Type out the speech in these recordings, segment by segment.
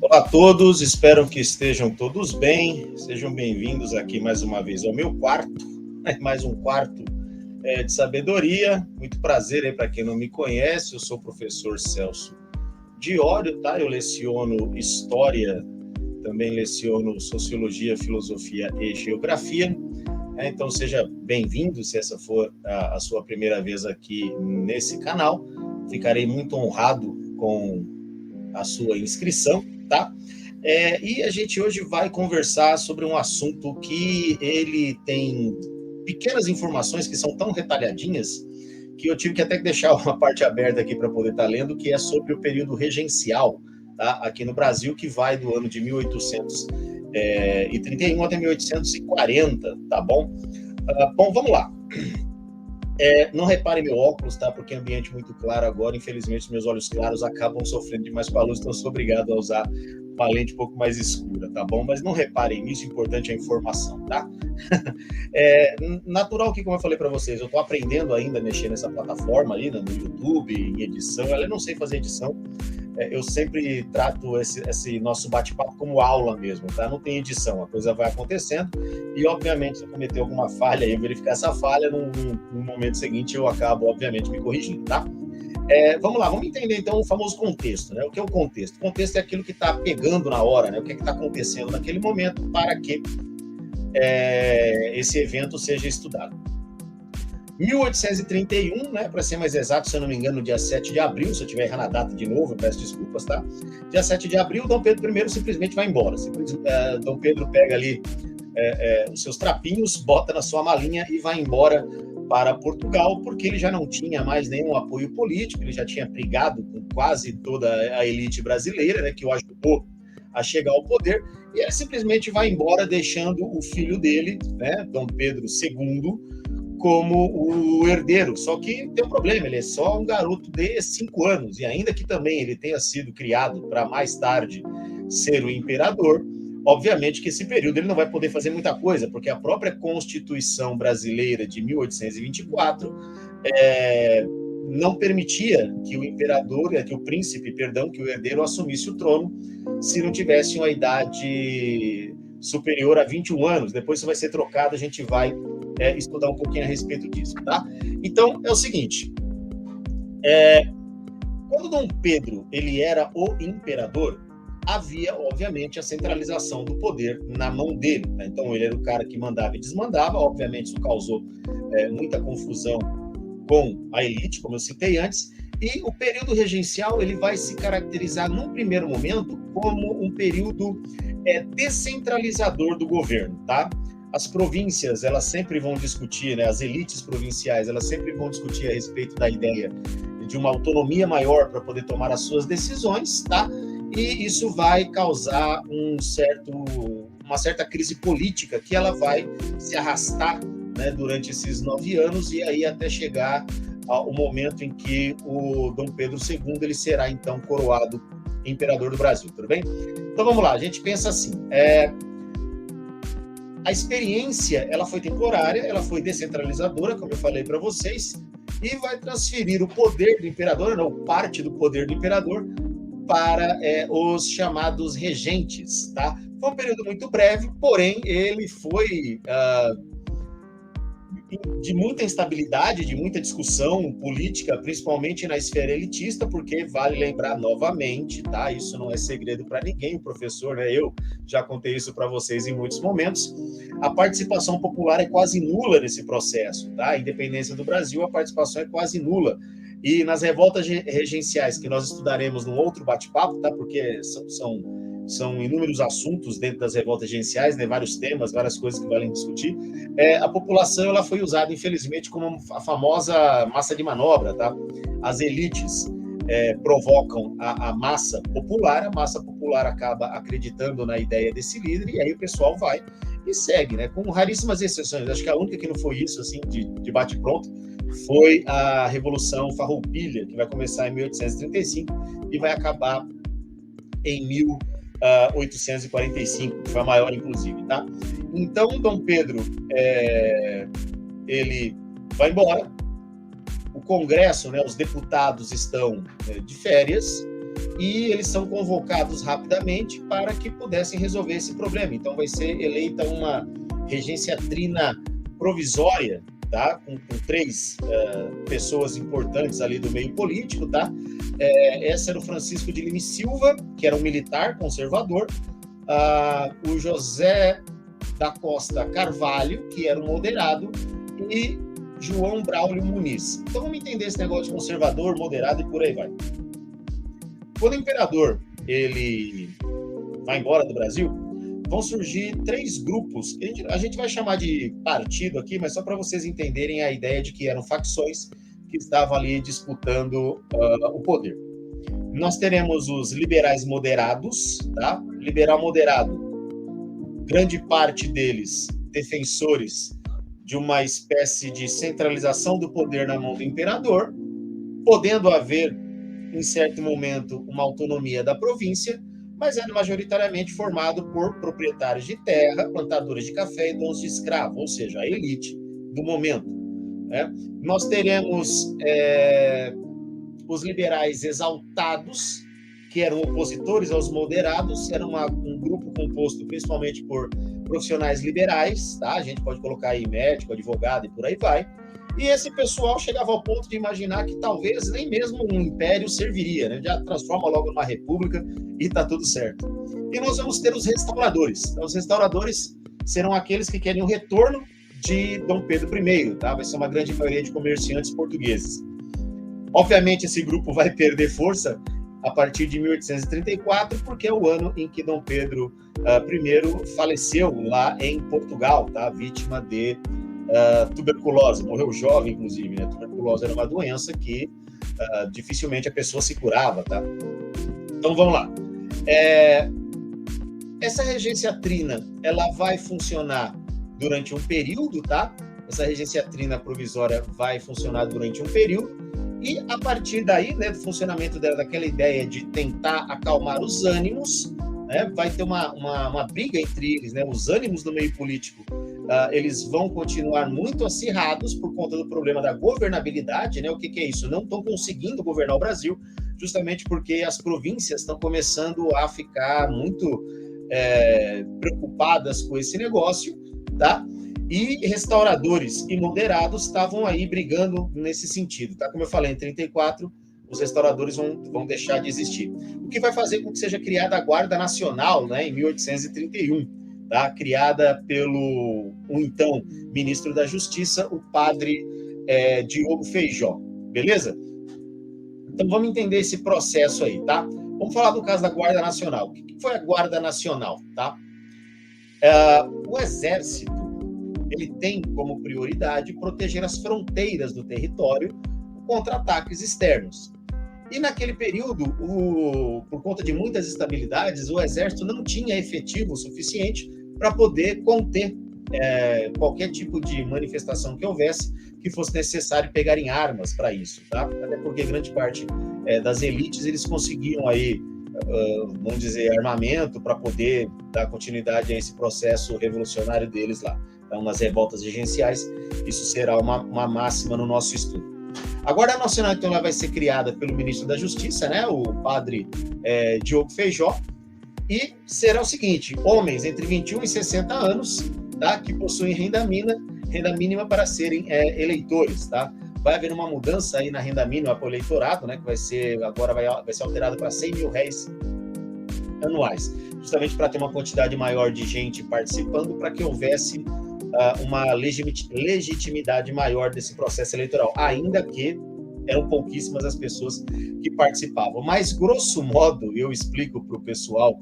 Olá a todos, espero que estejam todos bem. Sejam bem-vindos aqui mais uma vez ao meu quarto, mais um quarto de sabedoria. Muito prazer aí para quem não me conhece, eu sou o professor Celso Diório, tá? Eu leciono História, também leciono Sociologia, Filosofia e Geografia. Então seja bem-vindo, se essa for a sua primeira vez aqui nesse canal. Ficarei muito honrado com a sua inscrição, tá? E a gente hoje vai conversar sobre um assunto que ele tem pequenas informações que são tão retalhadinhas que eu tive que até deixar uma parte aberta aqui para poder estar lendo, que é sobre o período regencial, tá? Aqui no Brasil, que vai do ano de 1831 até 1840, tá bom? Bom, vamos lá. Não reparem meu óculos, tá? Porque é ambiente muito claro agora. Infelizmente, meus olhos claros acabam sofrendo demais com a luz, então eu sou obrigado a usar uma lente um pouco mais escura, tá bom? Mas não reparem nisso, o importante é a informação, tá? Natural que, como eu falei para vocês, eu tô aprendendo ainda a mexer nessa plataforma ali, no YouTube, em edição. Eu não sei fazer edição. Eu sempre trato esse nosso bate-papo como aula mesmo, tá? Não tem edição, a coisa vai acontecendo e, obviamente, se eu cometer alguma falha e eu verificar essa falha, no momento seguinte eu acabo, obviamente, me corrigindo, tá? Vamos lá, vamos entender então o famoso contexto, né? O que é o contexto? O contexto é aquilo que está pegando na hora, né? O que é que está acontecendo naquele momento para que esse evento seja estudado. 1831, né, para ser mais exato, se eu não me engano, no dia 7 de abril, se eu tiver errado a data de novo, eu peço desculpas, tá? Dia 7 de abril, Dom Pedro I simplesmente vai embora. Dom Pedro pega ali os seus trapinhos, bota na sua malinha e vai embora para Portugal, porque ele já não tinha mais nenhum apoio político, ele já tinha brigado com quase toda a elite brasileira, né, que o ajudou a chegar ao poder, e ele simplesmente vai embora, deixando o filho dele, né, Dom Pedro II, como o herdeiro. Só que tem um problema, ele é só um garoto de 5 anos, e ainda que também ele tenha sido criado para mais tarde ser o imperador, obviamente que esse período ele não vai poder fazer muita coisa, porque a própria Constituição brasileira de 1824 não permitia que o imperador, que o príncipe, perdão, que o herdeiro assumisse o trono se não tivesse uma idade superior a 21 anos. Depois isso vai ser trocado, a gente vai estudar um pouquinho a respeito disso, tá? Então, é o seguinte, quando Dom Pedro ele era o imperador, havia, obviamente, a centralização do poder na mão dele, tá? Então, ele era o cara que mandava e desmandava, obviamente isso causou muita confusão com a elite, como eu citei antes, e o período regencial ele vai se caracterizar, num primeiro momento, como um período descentralizador do governo, tá? As províncias, elas sempre vão discutir, né, as elites provinciais, elas sempre vão discutir a respeito da ideia de uma autonomia maior para poder tomar as suas decisões, tá? E isso vai causar uma certa crise política que ela vai se arrastar, né, durante esses 9 anos e aí até chegar ao momento em que o Dom Pedro II ele será então coroado imperador do Brasil, tudo bem? Então vamos lá, a gente pensa assim, a experiência ela foi temporária, ela foi descentralizadora, como eu falei para vocês, e vai transferir o poder do imperador, não, parte do poder do imperador, para os chamados regentes, tá? Foi um período muito breve, porém ele foi de muita instabilidade, de muita discussão política, principalmente na esfera elitista, porque vale lembrar novamente, tá? Isso não é segredo para ninguém, o professor, né? Eu já contei isso para vocês em muitos momentos. A participação popular é quase nula nesse processo, tá? A independência do Brasil, a participação é quase nula. E nas revoltas regenciais, que nós estudaremos num outro bate-papo, tá? Porque são inúmeros assuntos dentro das revoltas regenciais, né? Vários temas, várias coisas que valem discutir. A população ela foi usada, infelizmente, como a famosa massa de manobra, tá? As elites provocam a massa popular acaba acreditando na ideia desse líder, e aí o pessoal vai e segue, né? Com raríssimas exceções. Acho que a única que não foi isso, assim, de bate-pronto, foi a Revolução Farroupilha, que vai começar em 1835 e vai acabar em 1845, que foi a maior, inclusive, tá? Então, Dom Pedro, ele vai embora, o Congresso, né, os deputados estão de férias, e eles são convocados rapidamente para que pudessem resolver esse problema. Então vai ser eleita uma regência trina provisória, tá? Com três pessoas importantes ali do meio político, tá? Essa era o Francisco de Lima e Silva, que era um militar conservador, o José da Costa Carvalho, que era um moderado, e João Braulio Muniz. Então vamos entender esse negócio de conservador, moderado e por aí vai. Quando o imperador ele vai embora do Brasil, vão surgir três grupos, que a gente vai chamar de partido aqui, mas só para vocês entenderem a ideia de que eram facções que estavam ali disputando o poder. Nós teremos os liberais moderados, tá? Liberal moderado, grande parte deles defensores de uma espécie de centralização do poder na mão do imperador, podendo haver, em certo momento, uma autonomia da província, mas era majoritariamente formado por proprietários de terra, plantadores de café e donos de escravo, ou seja, a elite do momento. Né? Nós teremos os liberais exaltados, que eram opositores aos moderados, era um grupo composto principalmente por profissionais liberais, tá? A gente pode colocar aí médico, advogado e por aí vai. E esse pessoal chegava ao ponto de imaginar que talvez nem mesmo um império serviria, né? Já transforma logo numa república e tá tudo certo. E nós vamos ter os restauradores. Então, os restauradores serão aqueles que querem o retorno de Dom Pedro I, tá? Vai ser uma grande maioria de comerciantes portugueses. Obviamente, esse grupo vai perder força a partir de 1834, porque é o ano em que Dom Pedro I faleceu lá em Portugal, tá? Vítima de tuberculose, morreu jovem, inclusive, né? Tuberculose era uma doença que dificilmente a pessoa se curava, tá? Então, vamos lá. Essa regência trina, ela vai funcionar durante um período, tá? Essa regência trina provisória vai funcionar durante um período, e a partir daí, né, do funcionamento dela, daquela ideia de tentar acalmar os ânimos, né, vai ter uma briga entre eles, né? Os ânimos do meio político, eles vão continuar muito acirrados por conta do problema da governabilidade, né? O que é isso? Não estão conseguindo governar o Brasil, justamente porque as províncias estão começando a ficar muito preocupadas com esse negócio, tá? E restauradores e moderados estavam aí brigando nesse sentido, tá? Como eu falei, em 34, os restauradores vão deixar de existir. O que vai fazer com que seja criada a Guarda Nacional, né, em 1831, tá? Criada pelo então ministro da Justiça, o padre Diogo Feijó, beleza? Então vamos entender esse processo aí, tá? Vamos falar do caso da Guarda Nacional. O que foi a Guarda Nacional, tá? O Exército, ele tem como prioridade proteger as fronteiras do território contra ataques externos. E naquele período, por conta de muitas instabilidades, o Exército não tinha efetivo suficiente para poder conter qualquer tipo de manifestação que houvesse que fosse necessário pegarem armas para isso, tá? Até porque grande parte das elites, eles conseguiam aí, vamos dizer, armamento para poder dar continuidade a esse processo revolucionário deles lá. Então, nas revoltas regenciais, isso será uma máxima no nosso estudo. A Guarda Nacional, então, ela vai ser criada pelo ministro da Justiça, né, o padre Diogo Feijó, e será o seguinte: homens entre 21 e 60 anos, tá, que possuem renda mínima para serem eleitores, tá? Vai haver uma mudança aí na renda mínima para o eleitorado, né, que vai ser alterada para 100 mil réis anuais, justamente para ter uma quantidade maior de gente participando, para que houvesse uma legitimidade maior desse processo eleitoral, ainda que eram pouquíssimas as pessoas que participavam. Mas, grosso modo, eu explico para o pessoal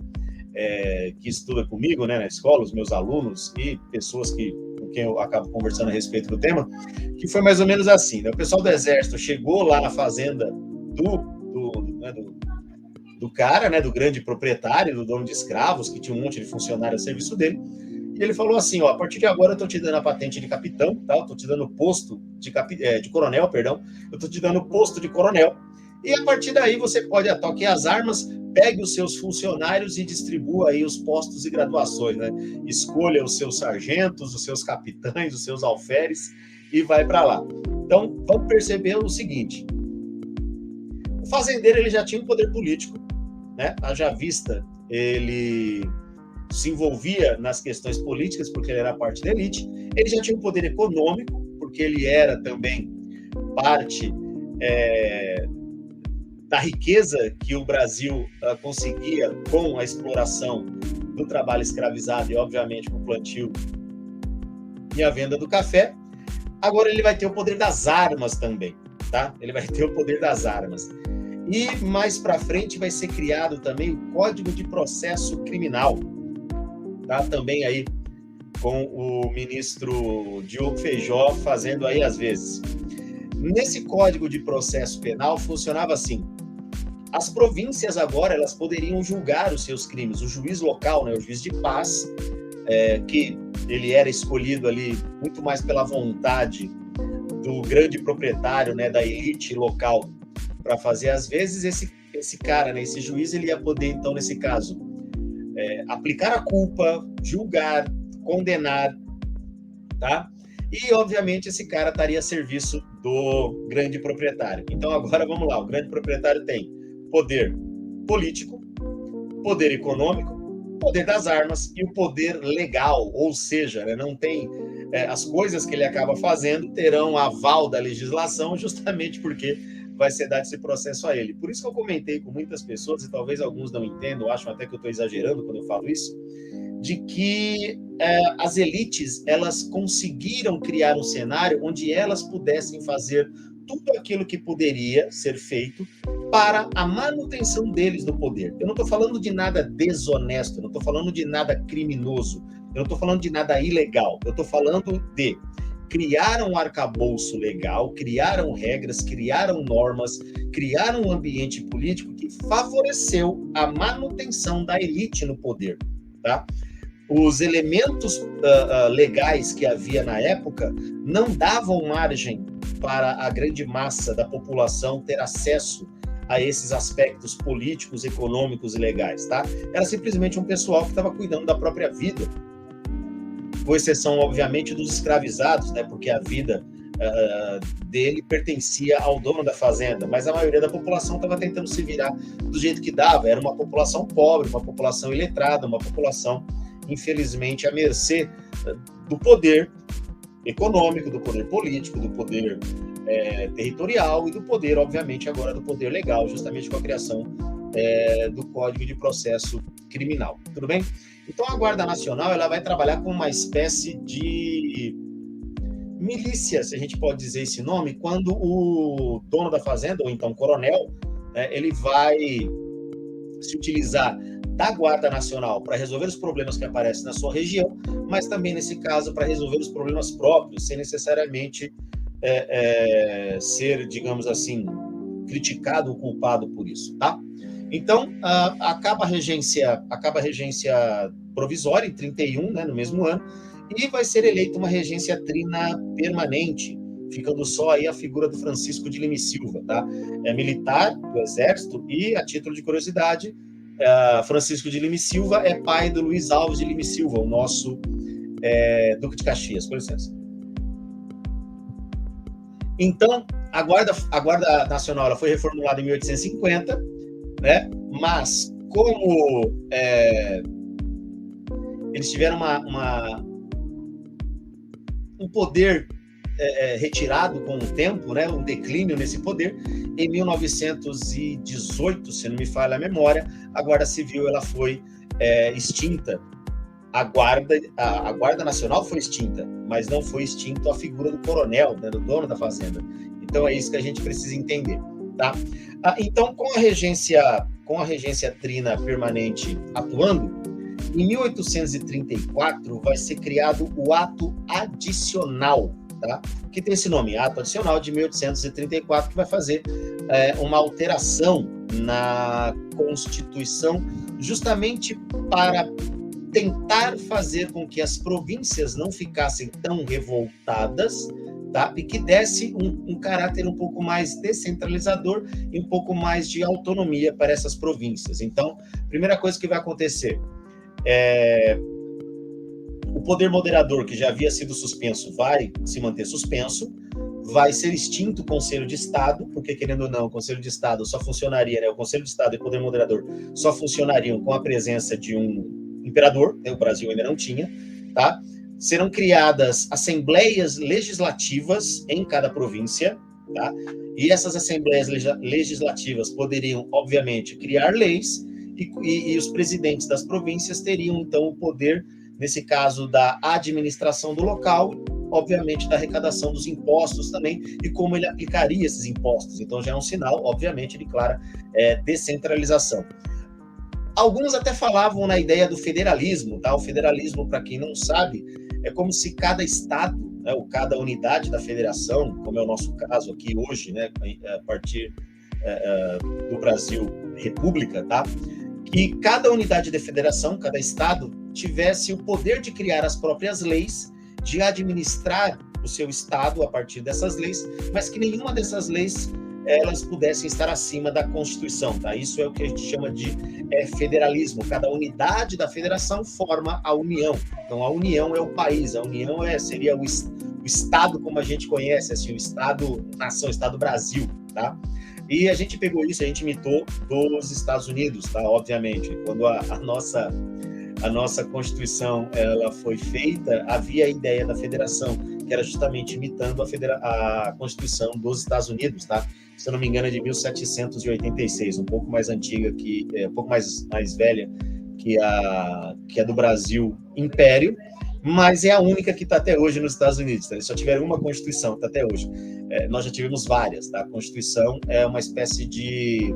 que estuda comigo, né, na escola, os meus alunos e pessoas com quem eu acabo conversando a respeito do tema, que foi mais ou menos assim, né? O pessoal do Exército chegou lá na fazenda do cara, né, do grande proprietário, do dono de escravos, que tinha um monte de funcionário a serviço dele, e ele falou assim: ó, a partir de agora eu tô te dando a patente de capitão, tá? Eu tô te dando o posto de coronel, perdão. Eu tô te dando o posto de coronel. E a partir daí você pode atoque as armas, pegue os seus funcionários e distribua aí os postos e graduações, né? Escolha os seus sargentos, os seus capitães, os seus alferes e vai para lá. Então, vamos perceber o seguinte: o fazendeiro, ele já tinha um poder político, né? Haja vista, ele se envolvia nas questões políticas, porque ele era parte da elite. Ele já tinha um poder econômico, porque ele era também parte da riqueza que o Brasil conseguia com a exploração do trabalho escravizado e, obviamente, com o plantio e a venda do café. Agora ele vai ter o poder das armas também, tá? Ele vai ter o poder das armas. E mais para frente vai ser criado também o Código de Processo Criminal, tá? Também aí com o ministro Diogo Feijó fazendo aí às vezes. Nesse Código de Processo Penal funcionava assim: as províncias agora elas poderiam julgar os seus crimes. O juiz local, né, o juiz de paz, que ele era escolhido ali muito mais pela vontade do grande proprietário, né, da elite local, para fazer, às vezes, esse cara, né, esse juiz, ele ia poder, então, nesse caso, aplicar a culpa, julgar, condenar, tá? E, obviamente, esse cara estaria a serviço do grande proprietário. Então, agora, vamos lá, o grande proprietário tem poder político, poder econômico, poder das armas e o poder legal, ou seja, né, não tem as coisas que ele acaba fazendo terão aval da legislação, justamente porque vai ser dado esse processo a ele. Por isso que eu comentei com muitas pessoas, e talvez alguns não entendam, acham até que eu estou exagerando quando eu falo isso, de que as elites elas conseguiram criar um cenário onde elas pudessem fazer tudo aquilo que poderia ser feito para a manutenção deles no poder. Eu não estou falando de nada desonesto, eu não estou falando de nada criminoso, eu não estou falando de nada ilegal, eu estou falando de criar um arcabouço legal, criaram regras, criaram normas, criaram um ambiente político que favoreceu a manutenção da elite no poder, tá? Os elementos legais que havia na época não davam margem para a grande massa da população ter acesso a esses aspectos políticos, econômicos e legais, tá? Era simplesmente um pessoal que estava cuidando da própria vida, com exceção, obviamente, dos escravizados, né? Porque a vida dele pertencia ao dono da fazenda, mas a maioria da população estava tentando se virar do jeito que dava. Era uma população pobre, uma população iletrada, uma população, infelizmente, à mercê do poder econômico, do poder político, do poder territorial e do poder, obviamente, agora do poder legal, justamente com a criação do Código de Processo Criminal. Tudo bem? Então, a Guarda Nacional ela vai trabalhar com uma espécie de milícia, se a gente pode dizer esse nome, quando o dono da fazenda, ou então coronel, ele vai se utilizar da Guarda Nacional para resolver os problemas que aparecem na sua região, mas também, nesse caso, para resolver os problemas próprios, sem necessariamente ser, digamos assim, criticado ou culpado por isso, tá? Então, acaba a regência provisória em 31, né, no mesmo ano, e vai ser eleita uma regência trina permanente, ficando só aí a figura do Francisco de Lima e Silva, tá? É militar do Exército e, a título de curiosidade, Francisco de Lima e Silva é pai do Luiz Alves de Lima e Silva, o nosso Duque de Caxias. Com licença. Então, a Guarda Nacional ela foi reformulada em 1850, né? Mas como eles tiveram um poder retirado com o tempo, né? Um declínio nesse poder, em 1918, se não me falha a memória, a Guarda Civil ela foi extinta. A Guarda Nacional foi extinta, mas não foi extinta a figura do coronel, né, do dono da fazenda. Então é isso que a gente precisa entender, tá? Então, com a regência trina permanente atuando, em 1834 vai ser criado o Ato Adicional, tá? Que tem esse nome, Ato Adicional de 1834, que vai fazer uma alteração na Constituição, justamente para tentar fazer com que as províncias não ficassem tão revoltadas, tá? E que desse um caráter um pouco mais descentralizador e um pouco mais de autonomia para essas províncias. Então, a primeira coisa que vai acontecer o poder moderador, que já havia sido suspenso, vai se manter suspenso, vai ser extinto o Conselho de Estado, porque, querendo ou não, o Conselho de Estado só funcionaria, né, o Conselho de Estado e o Poder Moderador só funcionariam com a presença de um imperador, né, o Brasil ainda não tinha, tá? Serão criadas assembleias legislativas em cada província, tá? E essas assembleias legislativas poderiam, obviamente, criar leis e os presidentes das províncias teriam, então, o poder, nesse caso, da administração do local, obviamente, da arrecadação dos impostos também, e como ele aplicaria esses impostos. Então, já é um sinal, obviamente, de clara descentralização. Alguns até falavam na ideia do federalismo, tá? O federalismo, para quem não sabe, é como se cada estado, né, ou cada unidade da federação, como é o nosso caso aqui hoje, né, a partir do Brasil República, tá? Que cada unidade de federação, cada estado, tivesse o poder de criar as próprias leis, de administrar o seu estado a partir dessas leis, mas que nenhuma dessas leis elas pudessem estar acima da Constituição, tá? Isso é o que a gente chama de federalismo. Cada unidade da federação forma a União. Então, a União é o país, a União seria o Estado como a gente conhece, assim, o Estado-nação, o Estado-Brasil, tá? E a gente pegou isso, a gente imitou dos Estados Unidos, tá? Obviamente, quando a nossa Constituição ela foi feita, havia a ideia da federação, que era justamente imitando a Constituição dos Estados Unidos, tá? Se eu não me engano, é de 1786, um pouco mais antiga, um pouco mais velha que a do Brasil Império, mas é a única que está até hoje nos Estados Unidos. Tá? Eles só tiveram uma Constituição que está até hoje. Nós já tivemos várias. Tá? A Constituição é uma espécie de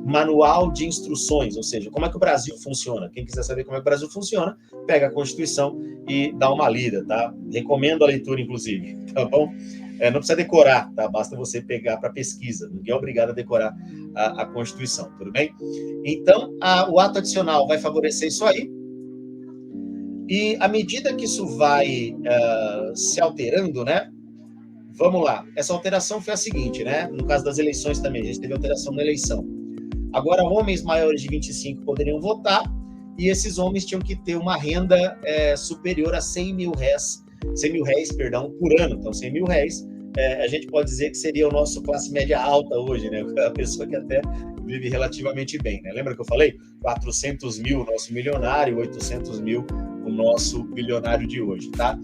manual de instruções, ou seja, como é que o Brasil funciona. Quem quiser saber como é que o Brasil funciona, pega a Constituição e dá uma lida, tá? Recomendo a leitura, inclusive, tá bom? Não precisa decorar, tá? Basta você pegar para pesquisa. Ninguém é obrigado a decorar a Constituição, tudo bem? Então, o ato adicional vai favorecer isso aí. E à medida que isso vai se alterando, né? Vamos lá. Essa alteração foi a seguinte, né? No caso das eleições também, a gente teve alteração na eleição. Agora, homens maiores de 25 poderiam votar e esses homens tinham que ter uma renda superior a 100 mil réis, por ano. Então, 100 mil réis, a gente pode dizer que seria o nosso classe média alta hoje, né? A pessoa que até vive relativamente bem, né? Lembra que eu falei? 400 mil o nosso milionário, 800 mil o nosso bilionário de hoje, tá?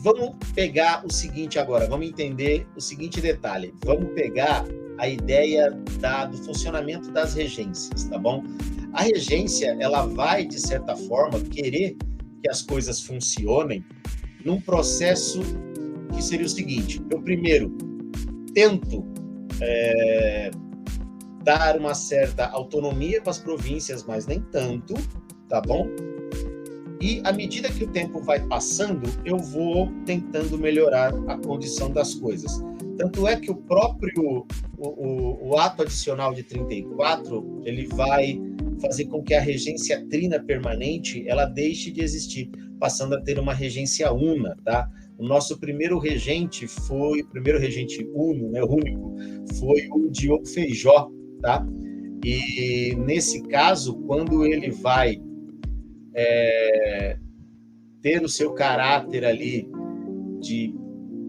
Vamos pegar o seguinte agora, vamos entender o seguinte detalhe. Vamos pegar a ideia do funcionamento das regências, tá bom? A regência, ela vai, de certa forma, querer que as coisas funcionem num processo que seria o seguinte. Eu, primeiro, tento dar uma certa autonomia para as províncias, mas nem tanto, tá bom? E, à medida que o tempo vai passando, eu vou tentando melhorar a condição das coisas. Tanto é que o próprio o ato adicional de 34, ele vai fazer com que a regência trina permanente ela deixe de existir, passando a ter uma regência una, tá? O nosso primeiro regente uno, né, único, foi o Diogo Feijó, tá? E, nesse caso, quando ele vai ter o seu caráter ali de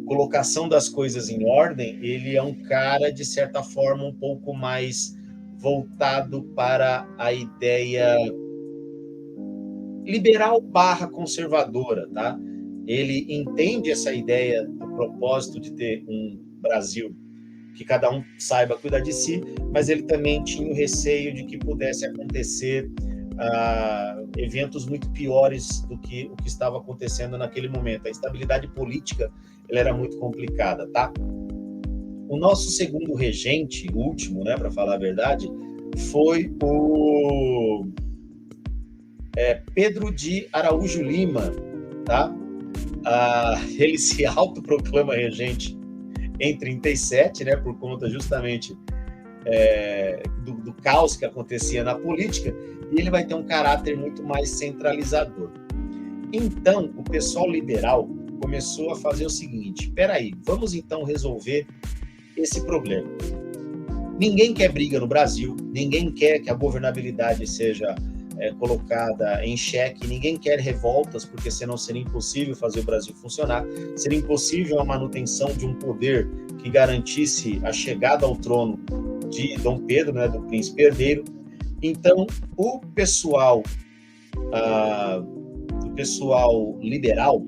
colocação das coisas em ordem, ele é um cara, de certa forma, um pouco mais voltado para a ideia liberal / conservadora, tá? Ele entende essa ideia do propósito de ter um Brasil que cada um saiba cuidar de si, mas ele também tinha o receio de que pudesse acontecer eventos muito piores do que o que estava acontecendo naquele momento. A estabilidade política ela era muito complicada, tá? O nosso segundo regente, o último, né, para falar a verdade, foi o Pedro de Araújo Lima, tá? Ele se autoproclama regente em 37, né, por conta justamente do caos que acontecia na política, e ele vai ter um caráter muito mais centralizador. Então, o pessoal liberal começou a fazer o seguinte: peraí, vamos então resolver esse problema. Ninguém quer briga no Brasil, ninguém quer que a governabilidade seja colocada em xeque. Ninguém quer revoltas, porque senão seria impossível fazer o Brasil funcionar, seria impossível a manutenção de um poder que garantisse a chegada ao trono de Dom Pedro, né, do príncipe herdeiro. Então, o pessoal liberal,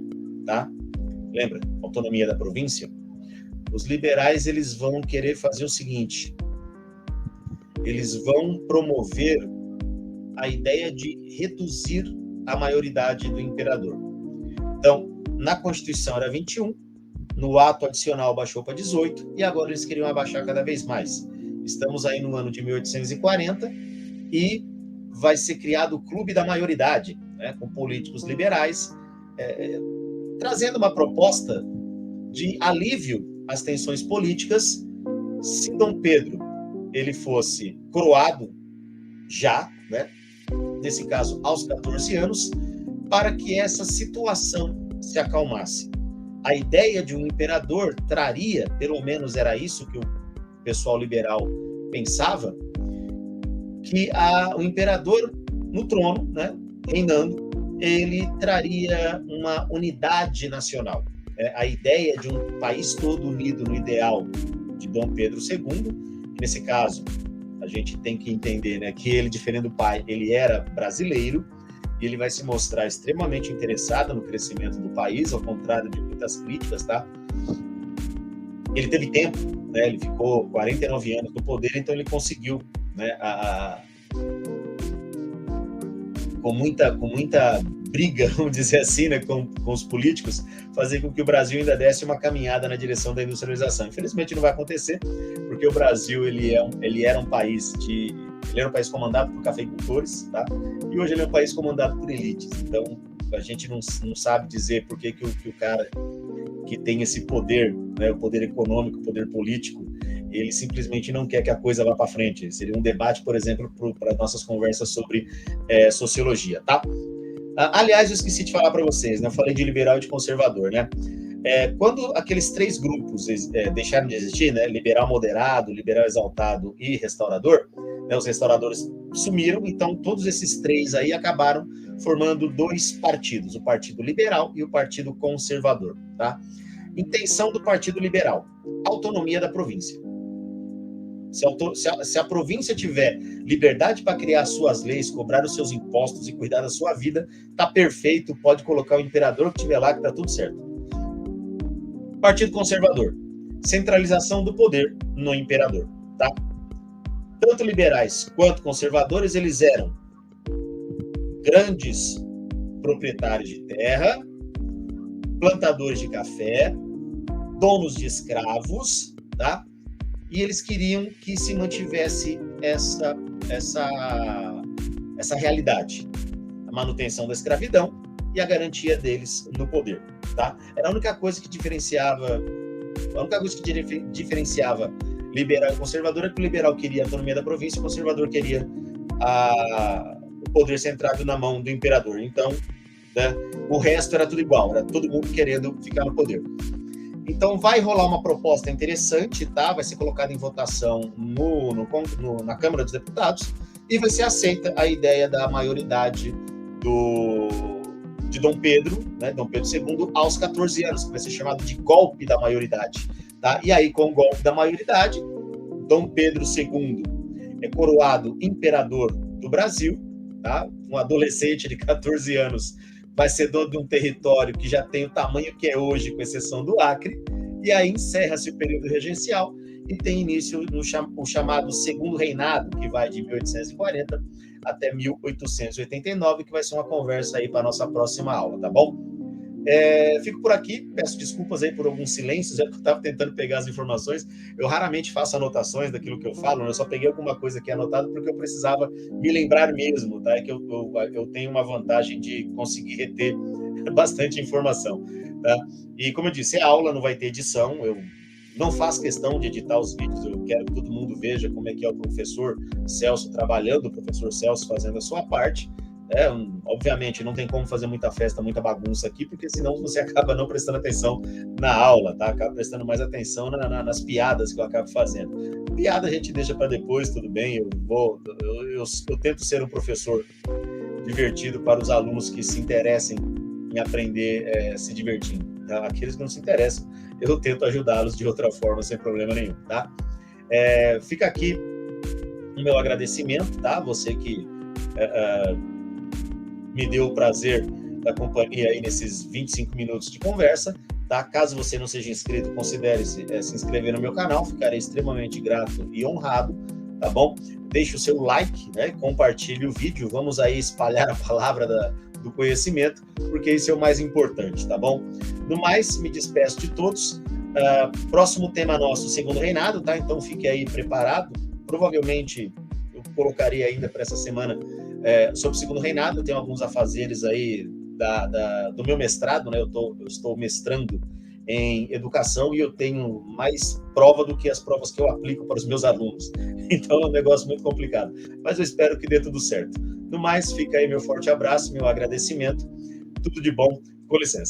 tá? Lembra? Autonomia da província. Os liberais, eles vão querer fazer o seguinte: eles vão promover a ideia de reduzir a maioridade do imperador. Então, na Constituição era 21, no ato adicional baixou para 18, e agora eles queriam abaixar cada vez mais. Estamos aí no ano de 1840, e vai ser criado o Clube da Maioridade, né, com políticos liberais, trazendo uma proposta de alívio às tensões políticas. Se Dom Pedro ele fosse coroado já, né, nesse caso aos 14 anos, para que essa situação se acalmasse. A ideia de um imperador traria, pelo menos era isso que o pessoal liberal pensava, que o imperador no trono, né, reinando, ele traria uma unidade nacional. A ideia de um país todo unido no ideal de Dom Pedro II, nesse caso, a gente tem que entender, né, que ele, diferente do pai, ele era brasileiro, e ele vai se mostrar extremamente interessado no crescimento do país, ao contrário de muitas críticas, tá? Ele teve tempo, né, ele ficou 49 anos no poder, então ele conseguiu, né, com muita briga, vamos dizer assim, né, com os políticos, fazer com que o Brasil ainda desse uma caminhada na direção da industrialização. Infelizmente não vai acontecer, porque o Brasil ele era um país comandado por cafeicultores, tá? E hoje ele é um país comandado por elites. Então a gente não sabe dizer por que o cara que tem esse poder, né, o poder econômico, o poder político, ele simplesmente não quer que a coisa vá para frente. Seria um debate, por exemplo, para nossas conversas sobre sociologia, tá? Aliás, eu esqueci de falar para vocês, né? Eu falei de liberal e de conservador, né? Quando aqueles três grupos deixaram de existir, né? Liberal moderado, liberal exaltado e restaurador, né? Os restauradores sumiram, então todos esses três aí acabaram formando dois partidos, o Partido Liberal e o Partido Conservador, tá? Intenção do Partido Liberal: autonomia da província. Se a província tiver liberdade para criar suas leis, cobrar os seus impostos e cuidar da sua vida, tá perfeito, pode colocar o imperador que tiver lá, que tá tudo certo. Partido Conservador: centralização do poder no imperador, tá? Tanto liberais quanto conservadores, eles eram grandes proprietários de terra, plantadores de café, donos de escravos, tá? E eles queriam que se mantivesse essa realidade, a manutenção da escravidão e a garantia deles no poder, tá? Era a única coisa que diferenciava liberal e conservador, é que o liberal queria a autonomia da província, o conservador queria o poder centrado na mão do imperador. Então, né, o resto era tudo igual, era todo mundo querendo ficar no poder. Então, vai rolar uma proposta interessante, tá? Vai ser colocada em votação na Câmara dos Deputados, e vai ser aceita a ideia da maioridade de Dom Pedro, né, Dom Pedro II, aos 14 anos, que vai ser chamado de golpe da maioridade, tá? E aí, com o golpe da maioridade, Dom Pedro II é coroado imperador do Brasil, tá? Um adolescente de 14 anos vai ser dono de um território que já tem o tamanho que é hoje, com exceção do Acre, e aí encerra-se o período regencial e tem início o chamado Segundo Reinado, que vai de 1840 até 1889, que vai ser uma conversa aí para a nossa próxima aula, tá bom? Fico por aqui, peço desculpas aí por alguns silêncios, eu estava tentando pegar as informações, eu raramente faço anotações daquilo que eu falo, né? Eu só peguei alguma coisa aqui anotada porque eu precisava me lembrar mesmo, tá? É que eu tenho uma vantagem de conseguir reter bastante informação, tá? E como eu disse, é aula, não vai ter edição, eu não faço questão de editar os vídeos, eu quero que todo mundo veja como é que é o professor Celso trabalhando, o professor Celso fazendo a sua parte. Obviamente, não tem como fazer muita festa, muita bagunça aqui, porque senão você acaba não prestando atenção na aula, tá? Acaba prestando mais atenção nas piadas que eu acabo fazendo. Piada a gente deixa para depois, tudo bem, eu tento ser um professor divertido para os alunos que se interessem em aprender se divertindo. Tá? Aqueles que não se interessam, eu tento ajudá-los de outra forma, sem problema nenhum, tá? Fica aqui o meu agradecimento, tá? Você que me deu o prazer da companhia aí nesses 25 minutos de conversa, tá? Caso você não seja inscrito, considere se inscrever no meu canal, ficarei extremamente grato e honrado, tá bom? Deixe o seu like, né? Compartilhe o vídeo, vamos aí espalhar a palavra do conhecimento, porque isso é o mais importante, tá bom? No mais, me despeço de todos. Próximo tema nosso, segundo reinado, tá? Então fique aí preparado. Provavelmente eu colocaria ainda para essa semana sobre o segundo reinado. Eu tenho alguns afazeres aí do meu mestrado, né? Eu estou mestrando em educação e eu tenho mais prova do que as provas que eu aplico para os meus alunos. Então é um negócio muito complicado. Mas eu espero que dê tudo certo. No mais, fica aí meu forte abraço, meu agradecimento. Tudo de bom. Com licença.